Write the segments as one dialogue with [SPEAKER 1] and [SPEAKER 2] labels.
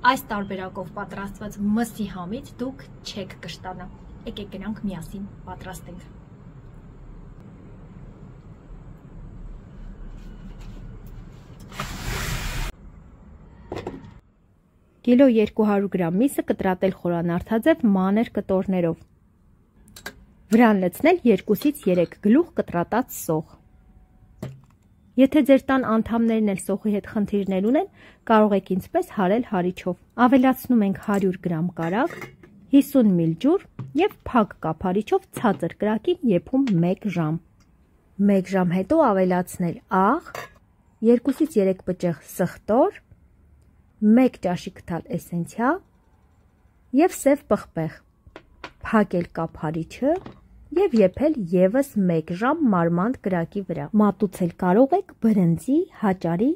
[SPEAKER 1] այս տարբերակով պատրաստված մսի համից դուք չեք կշտանա։ Եկեք գնանք միասին պատրաստենք։ Կիլո 200 գրամ միսը կտրատել խորանարդաձև մանր կտորներով։ Վրան լցնել 2-ից 3 գլուխ կտրատած սոխ։ Եթե ձեր տան անդամներն էլ սոխի հետ խնդիրներ ունեն, կարող եք ինձպես հարել հարիչով։ Ավելացնում ենք 100 գրամ կարագ, 50 մլ ջուր և փակ կափարիչով ցածր կրակին եփում 1 ժամ։ 1 ժամ հետո ավելացնել աղ, 2-ից 3 բջեղ սխտոր, 1 ճաշի քթալ էսենցիա և սև պղպեղ, փակել կափարիչը և եփել ևս 1 ժամ մարմանդ կրակի վրա։ Մատուցել կարող եք բրնձի, հաճարի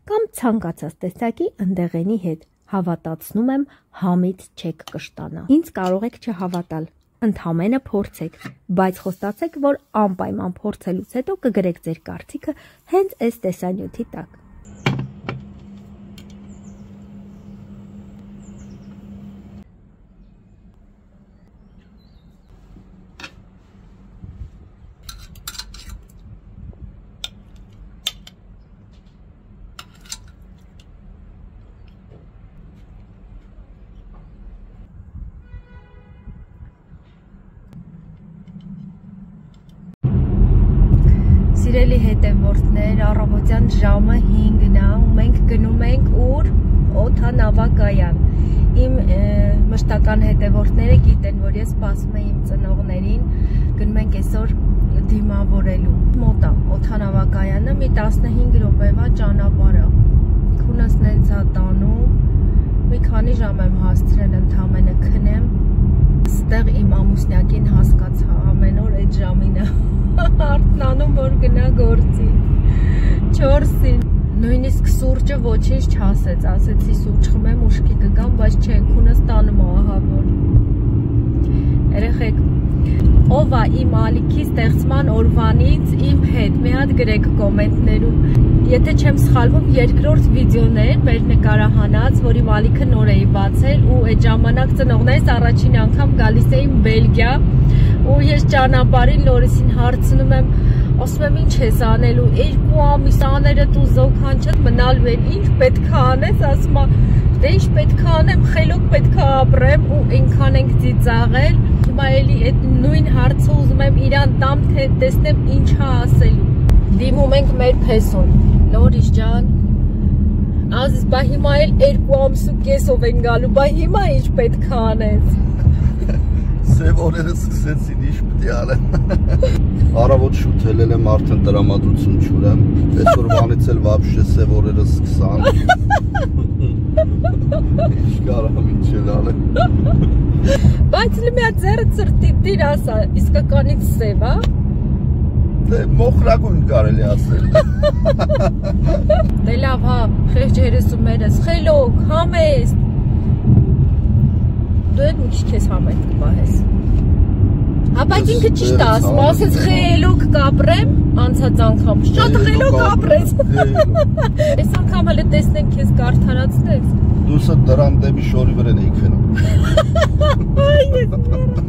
[SPEAKER 1] կամ ցանկացած տեսակի ընդեղենի հետ։ Հավատացնում եմ, համից չեք կշտանա։ Ինձ կարող եք չհավատալ, ընդամենը փորձեք, բայց խոստացեք, որ անպայման փորձելուց հետո կգրեք ձեր կարծիքը հենց այս տեսանյութի տակ։ Սիրելի հետևորդներ, առավոտյան ժամը 5-ն է ու մենք գնում ենք ուր օդանավակայան։ Իմ մշտական հետևորդները գիտեն, որ ես սպասում եմ իմ ծնողներին, գնում ենք այսօր դիմավորելու։ Մոտ է օդանավակայանը, մի 15 րոպեվա ճանապարհ է։ Քունս նենց է տանում, մի քանի ժամ եմ հասցրել ընդամենը քնեմ։ Ստեղ իմ ամուսնյակին հասկացա, ամեն օր այդ ժամին է արթնանում, որ գնա գործի, 4-ին, նույնիսկ սուրճը ոչինչ չասեց, ասեցի սուրճ խմեմ ուշքի կգամ, բայց չէ, քունս տանում է ահա որ։ Երեխեք, ով է իմ ալիքի ստեղծման օրվանից իմ հետ, մի հատ գրեք կոմենտներում, եթե չեմ սխալվում, երկրորդ վիդեոն է մեր նկարահանած, որ իմ ալիքը նոր էի բացել ու այդ ժամանակ ծնողներս առաջին անգամ գալիս էին Բելգիա ու ես ճանապարհին Լորիսին հարցնում եմ, ասում եմ ինչ ես անելու, 2 ամիս աներդ ու զոքանչդ մնալու են, ինչ պետք է անես, ասում է, դե ինչ պետք է անեմ, խելոք պետք է ապրեմ ու այնքան ենք ծիծաղել, հիմա էլի այդ նույն հարցը ուզում եմ իրան տամ, թե տեսնեմ ինչ է ասելու։ Դիմում ենք մեր փեսոն, Լորիս ջան, ասես բա հիմա էլ 2 ամս ու կեսով են գալու, բա հիմա ինչ պետք է անես։
[SPEAKER 2] Սև օրերը սկսեցին, ինչ պիտի անեմ։ Առավոտ շուտել եմ, արդեն տրամադրություն չունեմ, այսօրվանից էլ վաբշե սև օրերը սկսան։ Ինչ կարամ ինչ էլ անեմ։
[SPEAKER 1] Բայց լմյա ձերը ծրտիր ասա, իսկականից սև, հա։
[SPEAKER 2] Դե մոխրագույն կարելի ասել։
[SPEAKER 1] Դե լավ, հա, խեղճ երեսումերս, խելոք, համեստ։ Դու հետ մի քիչ քեզ համեստ կպահես։ Հա, բայց ինքը ճիշտ է ասում, ասեց խելոք կապրեմ, անցած անգամ, շատ խելոք ապրես։ Այս անգամ հələ տեսնենք քեզ կարդարացնես։
[SPEAKER 2] Դուսը դրան դեպի շորի վրան էի քնում։
[SPEAKER 1] Այ ես մերը։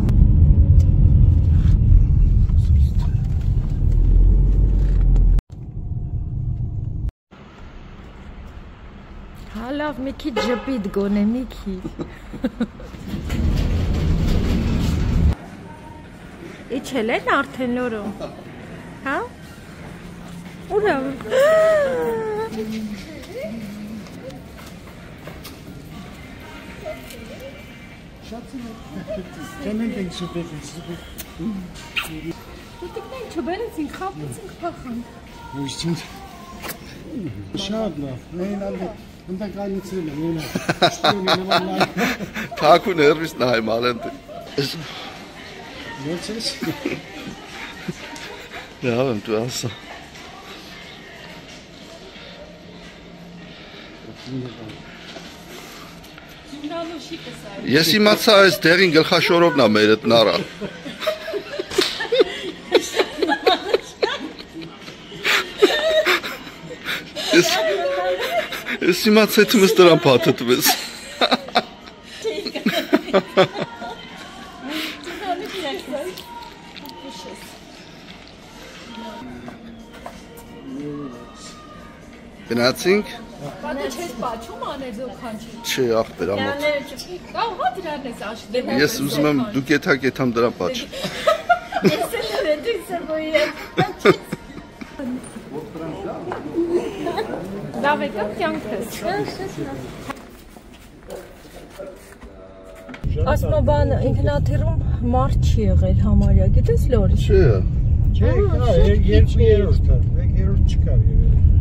[SPEAKER 1] Հա լավ, մի քիչ ժպիտ գոնե, մի քիչ։ Իջել են արդեն Լորո։ Հա? Ուր է։
[SPEAKER 3] Կենեն շուտով։
[SPEAKER 1] Դուք չբերեցին, խափեցին փախան։
[SPEAKER 3] Ոչինչ։ Շատ լավ։ Նայնալը ընդ կանիցել եմ, նայնալ։ Շտունի նման։
[SPEAKER 2] Թակուն հերվիս նայում ալենտ։
[SPEAKER 3] Ո՞նց ես։
[SPEAKER 2] Լավ եմ դու ասա։ Ես իմացա այս դեղին գլխաշորովն է մեր հետ նարան։ Ես իմացա թե մս դրան փաթթվես։ Գնացինք։
[SPEAKER 1] Բանը չես պաչում աներ զոքանչի։
[SPEAKER 2] Չէ, ախպեր ամոթ։
[SPEAKER 1] Կա հա դրանն ես աշտել։
[SPEAKER 2] Ես ուզում եմ դու կեթամ դրա պաչ։
[SPEAKER 1] Ես էլ եմ դու սրբոյի եմ։ Լավ եկա կյանքս։ Ասմա բան ինքնաթիռում մարդ չի եղել համարյա, գիտես լորի։
[SPEAKER 2] Չէ։
[SPEAKER 3] Չէ, կա, երկրորդ չկար։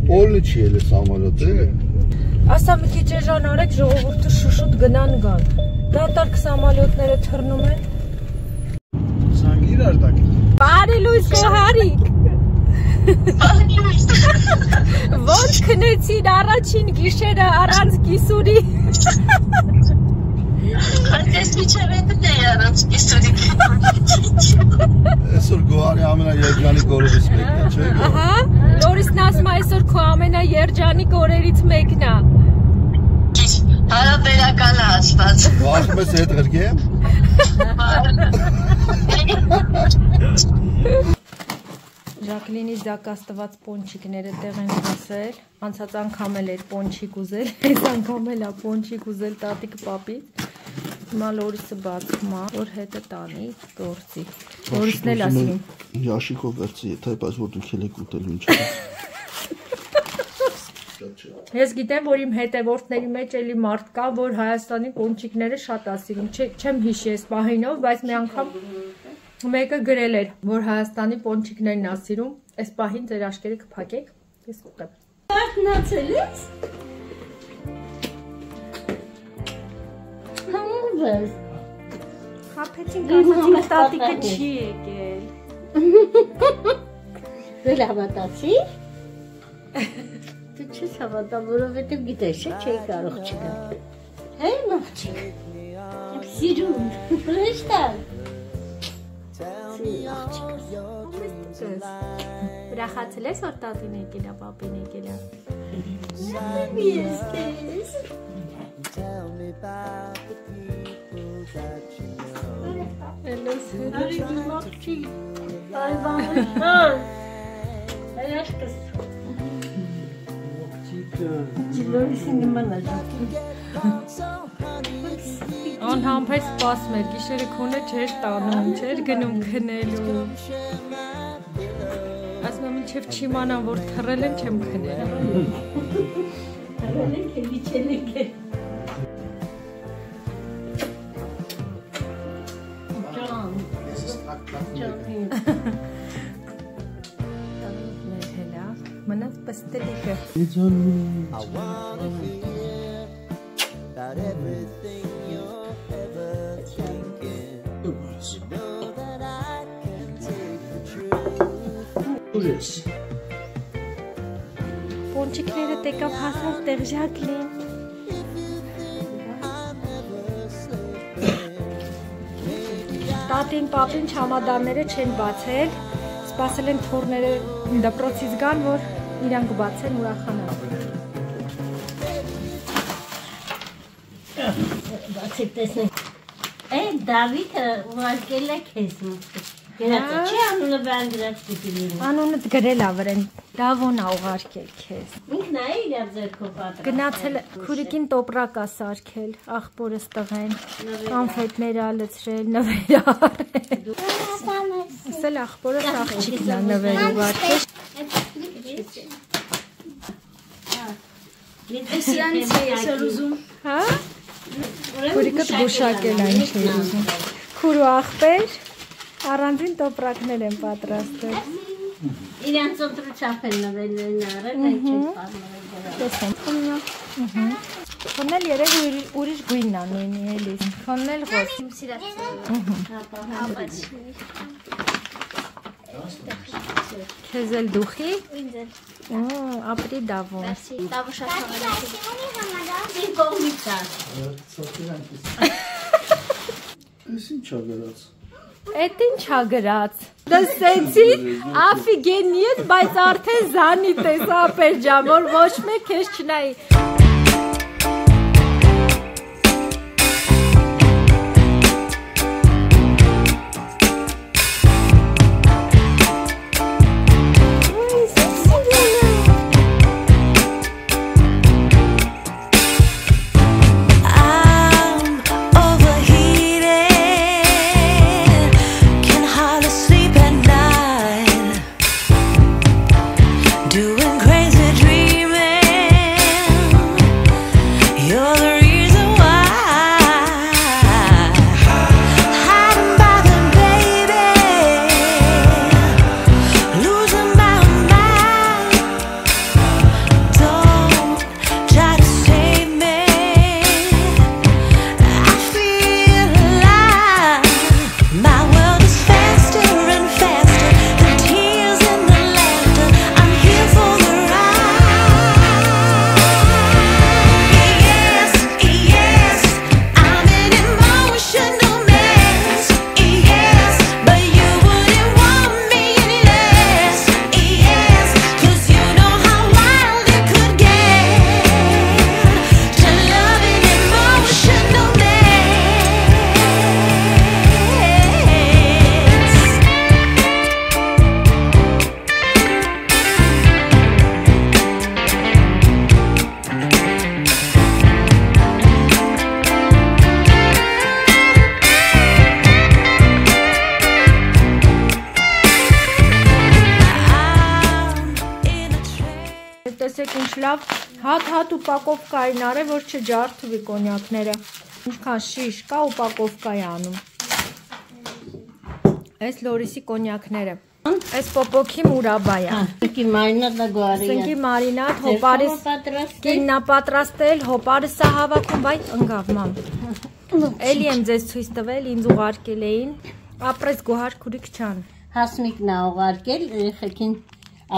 [SPEAKER 2] Բոլնի չի ել է սամալոտ է։
[SPEAKER 1] Ասա մի քիչ էժան արեք ժողովուրդը շուշուտ գնան գան։ Դատարկ սամալյոտները թռնում են։
[SPEAKER 3] Զանգիր արտակ։
[SPEAKER 1] Բարելույս Կոհարիկ։ Ոնց քնեցին առաջին գիշերը առանց կիսուրի։
[SPEAKER 4] Այս միջավայրն է առանց կիսուրի։
[SPEAKER 2] Այսօր Գոհարի ամենաերջանիկ օրերից մեկն է, չէ՞։
[SPEAKER 1] Ահա, Լորիսն ասում է այսօր քո ամենաերջանիկ օրերից մեկն է։
[SPEAKER 4] Հարաբերականը ասված։
[SPEAKER 2] Վախում ես հետ գրկեմ։
[SPEAKER 1] Ժակլինի զակաստված պոնչիկները տեղ են հասել, անցած անգամ էլ էր պոնչիկ ուզել, այս անգամ էլ է պոնչիկ ուզել տատիկ պապից, հիմա Լորիսը բացում է, որ հետը տանի գործի, Լորիսն էլ ասում
[SPEAKER 2] Յաշիկով վերցի, եթե բայց որ դուք եք ուտելու ինչ
[SPEAKER 1] Ես գիտեմ, որ իմ հետևորդների մեջ էլի մարդ կա, որ Հայաստանի պոնչիկները շատ ասիրում, չեմ հիշի ես պահինով, բայց մի անգամ մեկը գրել էր, որ Հայաստանի պոնչիկներն ասիրում, այս պահին ձեր աշկերը կփակեք, ես կուտեմ։
[SPEAKER 4] Արտնացել ես։ Համոզես։
[SPEAKER 1] Խափեցինք ասացինք տատիկը չի եկել։
[SPEAKER 4] Դու հավատացի։ Դու չես հավատա, որովհետև գիտես, չէի կարող չգալ։ Հե՞ն աղջիկ։ Սիրուն, հեշտալ։
[SPEAKER 1] Ուրախացել ես, որ տատին եկել է, պապին եկել է։
[SPEAKER 4] Սիրում ես քեզ։
[SPEAKER 1] Էլոս
[SPEAKER 4] աղջիկ։ Այ բան։ Այաշկս։ Լորիսին նման է ժողովուրդ։
[SPEAKER 1] Անհամբեր սպասում էր, գիշերը քոնը չէր տանում, չէր գնում քնելու։ Ասում եմ մինչև չիմանամ, որ թռել են, չեմ քնել։
[SPEAKER 4] Թռել ենք, վիճել ենք։
[SPEAKER 1] Մնաց պստելիկը։ Պոնչիկները տեկավ հասավ տեղ Ժակլին։ Տատին, պապին չամադանները չեն բացել, սպասել են թորները դպրոցից գան, որ իրան կբացեն ուրախանան։
[SPEAKER 4] Բացեք տեսնենք։ Դավիթը ուղարկել է քեզ մուտքը։ Գրածը չի անունը վրան գրած պիտի լինի։
[SPEAKER 1] Անունը գրել ա վրան, Դավոն ա ուղարկել քեզ։
[SPEAKER 4] Ինքն է իրար ձեռքով պատրաստել։
[SPEAKER 1] Գնացել քուրիկին տոպրակ ա սարքել, աղբորս տղեն, կոնֆետներ ա լցրել, նվեր ա արել։ Ասել աղբորս աղջիկն ա նվեր ուղարկել։
[SPEAKER 4] Սրանից է այսօր ուզում։
[SPEAKER 1] Հա? Քուրիկը գուշակել ա ինչ էր ուզում։ Քուրու աղբեր, առանձին տոպրակներ են պատրաստել։
[SPEAKER 4] Իրանց օտրուչապ են նվերներն արել, այն չեն պարմարել։
[SPEAKER 1] Տեսեմ, խոնել երեկ ուրիշ գույնն ա նույնի էլիս, խոնել ղոս։
[SPEAKER 4] Իմ սիրած։
[SPEAKER 1] Քեզ էլ դուխի։
[SPEAKER 4] Ինձ էլ։
[SPEAKER 1] Ապրի Դավոն։
[SPEAKER 4] Դավը շատ հավանացի։ Իմ կողմից է։
[SPEAKER 2] Այս ինչ ա գրած։
[SPEAKER 1] Էդ ինչ ա գրած։ Դսեցի, աֆիգենիետ, բայց արդեն զանիտ ես ապեր ջան, որ ոչ մեկ քեզ չնայի։ լավ հատ ուպակովկային արել, որ չջարդվի կոնյակները։ Ինչքան շիշ կա ուպակովկա է անում։ Այս Լորիսի կոնյակները։ Այս պոպոքի մուրաբայա։
[SPEAKER 4] Սնկի մարինատը գարի։
[SPEAKER 1] Սնկի մարինատ, հոպարիս կիննա պատրաստել, հոպարիսը հավաքում, վայ ընկավ մամ։ Էլի եմ ձեզ ցույց տվել, ինձ ուղարկել էին, ապրես գոհար քուրիկ չան։
[SPEAKER 4] Հասմիկն է ուղարկել, երեխեքին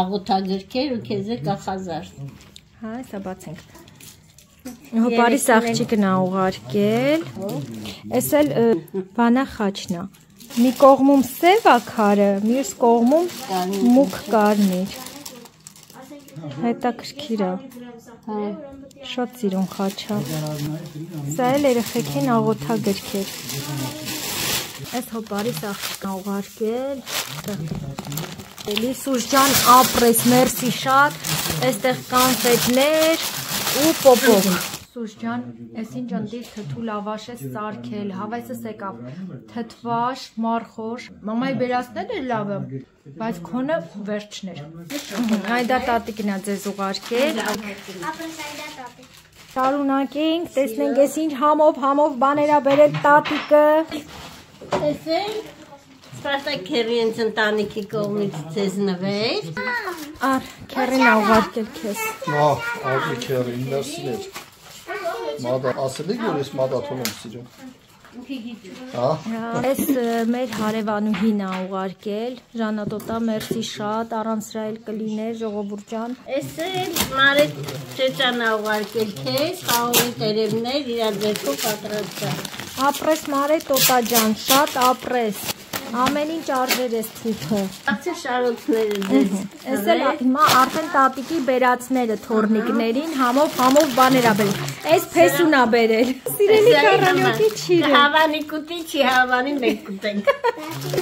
[SPEAKER 4] աղոթագրքեր ու քեզ է կախազար։
[SPEAKER 1] Հա, սա բացենք։ Հոպարիս աղջիկն է ուղարկել։ Էս էլ բանա խաչն է։ Մի կողմում սև է քարը, մյուս կողմում մուգ կարմիր։ Հետաքրքիր է։ Շատ սիրուն խաչ է։ Սա էլ երեխեքին աղոթագրքեր։ Այս հոպարիս աղջիկն է ուղարկել։ Էլի Սուժջան ապրես, մերսի շատ, այստեղ կանֆետներ ու պոպոկ։ Սուժջան, ես ինչ ընտիր թթու լավաշ ես սարքել, հավայսս եկավ, թթվաշ, մարխոշ, մամայի բերացնել էր լավը, բայց քոնը վերջներ։ Այդա տատիկն է ձեզ ուղարկել։ Շարունակենք, տեսնենք ես ինչ համով բաներ ա բերել տատիկը։
[SPEAKER 4] Տեսել, Սպարտակ քերինց ընտանիքի կողմից ձեզ նվեր։
[SPEAKER 1] Ար, քերին ա ուղարկել քեզ։
[SPEAKER 2] Աղի քերին, մերսիներ։ Մադա, ասել եք, որ ես մադաթոն եմ սիրում։
[SPEAKER 1] Այս մեր հարևանուհին ա ուղարկել, Ժանատոտա, մերսի շատ, առանց սրա էլ կլիներ, ժողովուրդ ջան։
[SPEAKER 4] Էս էլ Մարետ Չեչան ա ուղարկել քեզ, խաղողի տերևներ, իրար ձերքով պատրաստա։
[SPEAKER 1] Ապրես Մարետոտա ջան, շատ ապրես։ Ամեն ինչ արժեր ես թիփը։
[SPEAKER 4] Ացի շարոցները ձեզ։
[SPEAKER 1] Էս էլ հիմա արդեն տատիկի բերացները թորնիկներին համով բաներ ա բերել։ Այս փեսուն ա բերել։ Սիրելի քառալյոկի չիրը։
[SPEAKER 4] Հավանի կուտի չի, հավանի մեկ կուտենք։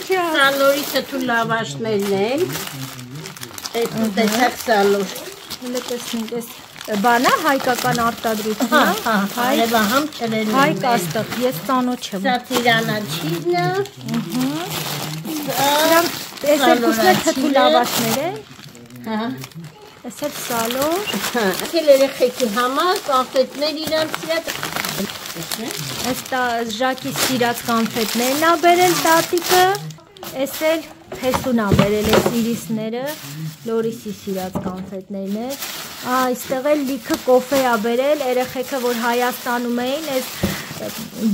[SPEAKER 4] Սալորի թթու լավաշներն են։ Այդ տեսակ սալոր։
[SPEAKER 1] Հələ տեսնենք այս բանա հայկական արտադրություն է։
[SPEAKER 4] Հարևան չրեն։
[SPEAKER 1] Հայկ աստղ, ես ծանոթ չեմ։
[SPEAKER 4] Սա տիրանաչինը։
[SPEAKER 1] Դրանք այս երկուսն էլ թթու լավաշներ են։
[SPEAKER 4] Հա։
[SPEAKER 1] Այս էլ սալոր։
[SPEAKER 4] Ասել երեխեքի համար կանֆետներ իրանց սիրած։
[SPEAKER 1] Այս Ժակի սիրած կանֆետներն ա բերել տատիկը։ Այս էլ փեսուն ա բերել այս իրիսները, Լորիսի սիրած կանֆետներն է։ Այստեղ էլ լիքը կոֆե ա բերել, երեխեքը որ Հայաստանում էին, այս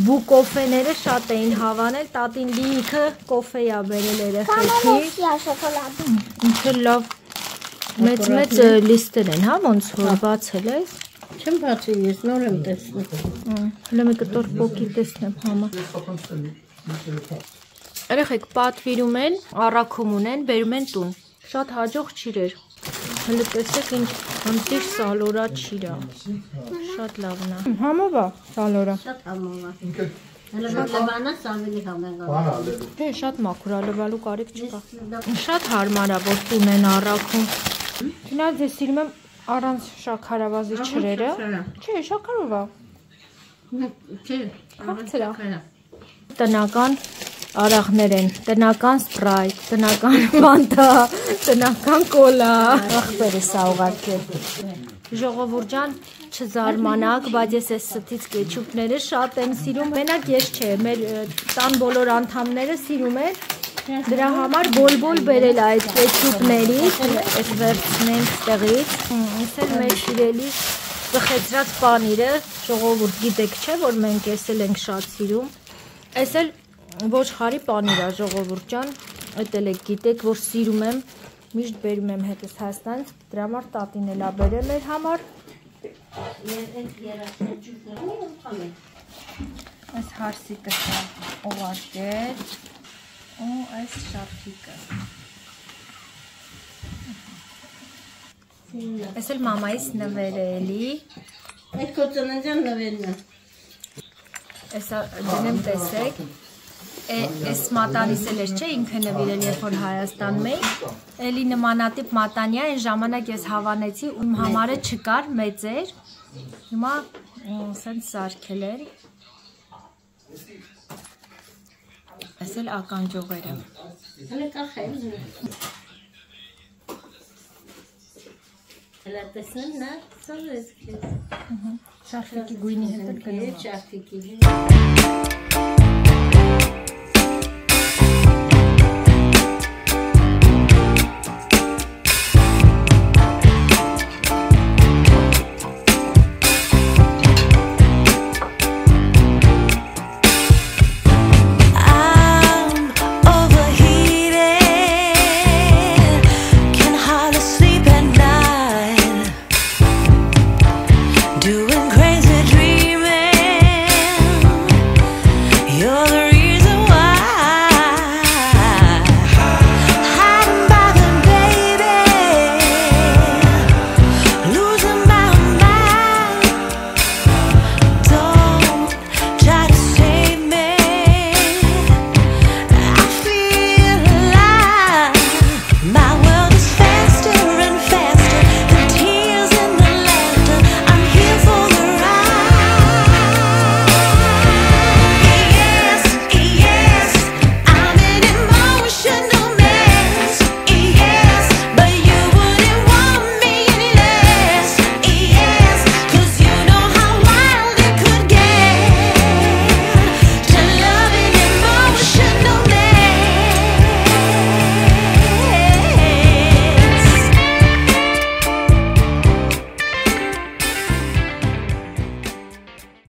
[SPEAKER 1] բու կոֆեները շատ էին հավանել, տատին լիքը կոֆե ա բերել երեխեքի։ Ինչը լավ մեծ լիստեր են, հա, ոնց որ բացել ես։
[SPEAKER 4] Չեմ բացել, ես նոր եմ տեսնում։
[SPEAKER 1] Հələ մի կտոր պոկի տեսնեմ համա։ Երեխեք պատվիրում են, առաքում ունեն, բերում են տուն։ Շատ հաջող չիրեր։ Հələ տեսեք ինչ ընտիր սալորա չիրա։ Շատ լավն է։ Համով է սալորա։
[SPEAKER 4] Շատ համով է։ Հələ լավանա սավելի համենգա։
[SPEAKER 1] Չէ, շատ մաքուր է, լվալու կարիք չկա։ Շատ հարմար է, որ տուն են առաքում։ Չնայած ես սիրում եմ առանց շաքարավազի չրերը։ Չէ, շաքարով է։
[SPEAKER 4] Չէ,
[SPEAKER 1] Քաղցր է։ Տնական արաղներ են, տնական սպրայթ, տնական ֆանտա, տնական կոլա։ Ախպերը սա ուղարկել։ Ժողովուրդ ջան, չզարմանաք, բայց ես այս ստից կեչուպները շատ եմ սիրում, մենակ ես չէ, մեր տան բոլոր անդամները սիրում են։ Դրա համար բոլ բերել այդ կեչուպներից, այս վերցնենք տեղից։ Այս էլ մեր սիրելի ծխեցրած պանիրը, ժողովուրդ գիտեք չէ, որ մենք ես էլ ենք շատ սիրում։ Այս էլ ոչխարի պանիր է, ժողովուրդ ջան, այդ էլ եք գիտեք, որ սիրում եմ, միշտ բերում եմ հետս Հայաստանից, դրա համար տատին էլ ա բերել մեր համար։ Այս հարսիկը սա ուղարկել ու այս շապիկը։ Այս էլ մամայիս նվերը էլի։
[SPEAKER 4] Այդ քո ծննդյան նվերն է։
[SPEAKER 1] Այսա դնեմ տեսեք։ Այս մատանիս էլ էր չէ, ինքը նվիրել երբ որ Հայաստանում էի, էլի նմանատիպ մատանյա, այն ժամանակ ես հավանեցի, ում համարը չկար, մեծ էր, հիմա սենց սարքել էր, այս էլ ականջողերը։
[SPEAKER 4] Հələ կախել։ Հələ տեսնեմ նա, սովես քեզ։
[SPEAKER 1] Շարֆիկի գույնի հետ էլ գնում է։
[SPEAKER 4] Շարֆիկի։